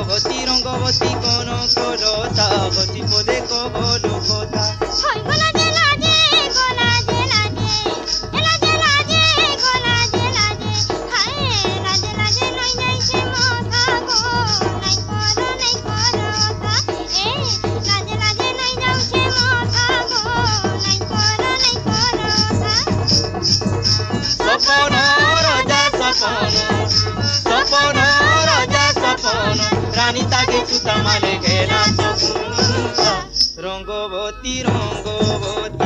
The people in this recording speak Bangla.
রঙ্গবতী রঙ্গবতী কোন কলতা গতি পদে কহলো কথা হয় গোলাজে লাজে গোলাজে লাজে লাজে লাজে গোলাজে লাজে হায় লাজে লাজে নই যাইছে মথা গো নাই করতা এ লাজে লাজে নই যাউছে মথা গো নাই করতা সপন রাজা সপন সপন রাজা সপন রানী তাকে সুতা মালে ঘেরা তো রঙ্গবতী রঙ্গবতী